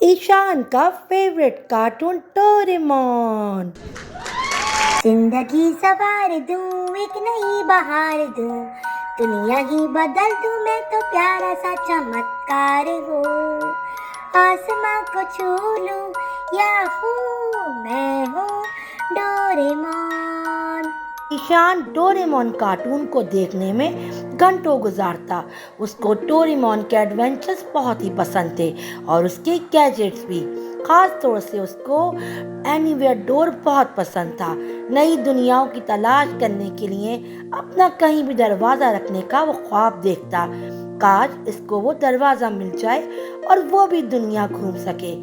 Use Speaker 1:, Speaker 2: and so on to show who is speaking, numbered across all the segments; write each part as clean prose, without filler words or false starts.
Speaker 1: ईशान का favourite cartoon Doraemon.
Speaker 2: जिंदगी सवार दूं, एक नई बहार दूं, दुनिया ही बदल दूं, मैं तो प्यारा सा चमत्कार हो। आसमां को छू लूं, याहू मैं हूँ डोरेमोन।
Speaker 1: ईशान डोरेमोन कार्टून को देखने में घंटों गुजारता। उसको डोरेमोन के एडवेंचर्स बहुत ही पसंद थे और उसके गैजेट्स भी। खास तौर से उसको एनीवेयर डोर बहुत पसंद था। नई दुनियाओं की तलाश करने के लिए अपना कहीं भी दरवाज़ा रखने का वो ख्वाब देखता। काश इसको वो दरवाज़ा मिल जाए और वो भी दुनिया घूम सके।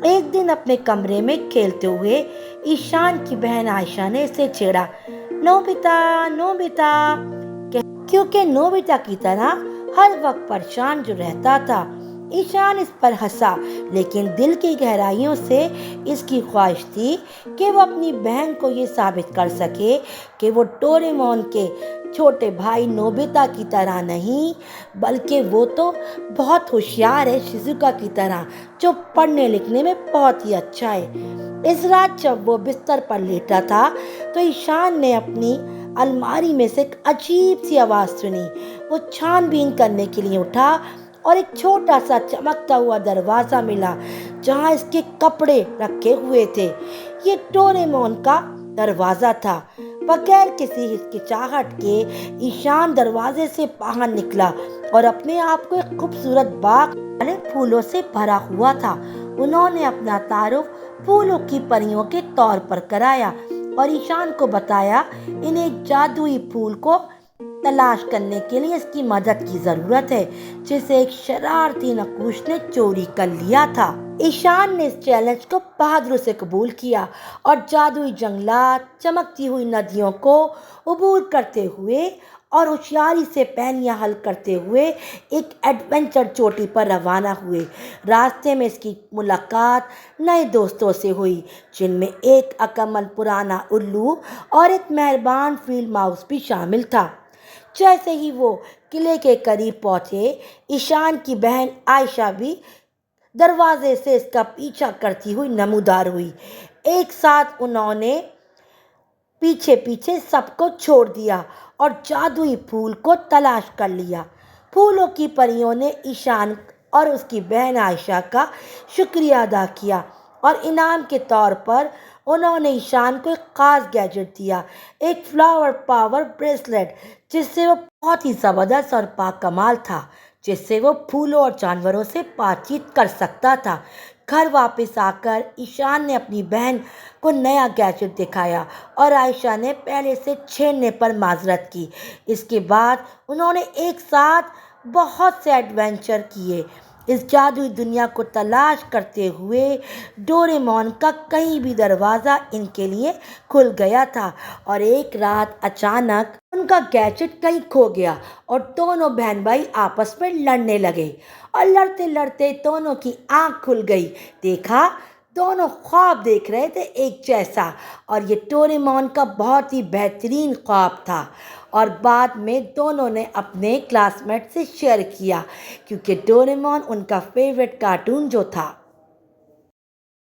Speaker 1: एक दिन अपने कमरे में खेलते हुए ईशान की बहन आयशा ने इसे छेड़ा। नोबिता नोबिता, क्योंकि नोबिता की तरह हर वक्त परेशान जो रहता था। ईशान इस पर हंसा, लेकिन दिल की गहराइयों से इसकी ख्वाहिश थी कि वो अपनी बहन को ये साबित कर सके कि वो डोरेमोन के छोटे भाई नोबिता की तरह नहीं, बल्कि वो तो बहुत होशियार है शिजुका की तरह, जो पढ़ने लिखने में बहुत ही अच्छा है। इस रात जब वो बिस्तर पर लेटा था तो ईशान ने अपनी अलमारी में से एक अजीब सी आवाज़ सुनी। वो छानबीन करने के लिए उठा और एक छोटा सा चमकता हुआ दरवाज़ा मिला जहाँ इसके कपड़े रखे हुए थे। ये डोरेमोन का दरवाज़ा था। बगैर किसी हिचकिचाहट के ईशान दरवाजे से बाहर निकला और अपने आप को एक खूबसूरत बाग वाले फूलों से भरा हुआ था। उन्होंने अपना तारुफ फूलों की परियों के तौर पर कराया और ईशान को बताया इन्हें एक जादुई फूल को तलाश करने के लिए इसकी मदद की जरूरत है, जिसे एक शरारती नकुश ने चोरी कर लिया था। ईशान ने इस चैलेंज को बहादुरी से कबूल किया और जादुई जंगलात, चमकती हुई नदियों को अबूर करते हुए और होशियारी से पहेलियां हल करते हुए एक एडवेंचर चोटी पर रवाना हुए। रास्ते में इसकी मुलाकात नए दोस्तों से हुई, जिनमें एक अकम्मल पुराना उल्लू और एक मेहरबान फील्ड माउस भी शामिल था। जैसे ही वो किले के करीब पहुंचे, ईशान की बहन आयशा भी दरवाजे से इसका पीछा करती हुई नमूदार हुई। एक साथ उन्होंने पीछे पीछे सबको छोड़ दिया और जादुई फूल को तलाश कर लिया। फूलों की परियों ने ईशान और उसकी बहन आयशा का शुक्रिया अदा किया और इनाम के तौर पर उन्होंने ईशान को एक खास गैजेट दिया, एक फ्लावर पावर ब्रेसलेट, जिससे वो बहुत ही ज़बरदस्त और बाकमाल था, जिससे वो फूलों और जानवरों से बातचीत कर सकता था। घर वापस आकर ईशान ने अपनी बहन को नया गैजेट दिखाया और आयशा ने पहले से छेड़ने पर माजरत की। इसके बाद उन्होंने एक साथ बहुत से एडवेंचर किए। इस जादुई दुनिया को तलाश करते हुए डोरेमोन का कहीं भी दरवाज़ा इनके लिए खुल गया था और एक रात अचानक उनका गैजेट कहीं खो गया और दोनों बहन भाई आपस में लड़ने लगे और लड़ते लड़ते दोनों की आंख खुल गई। देखा, दोनों ख्वाब देख रहे थे एक जैसा, और ये डोरेमोन का बहुत ही बेहतरीन ख्वाब था। और बाद में दोनों ने अपने क्लासमेट से शेयर किया, क्योंकि डोरेमोन उनका फेवरेट कार्टून जो था।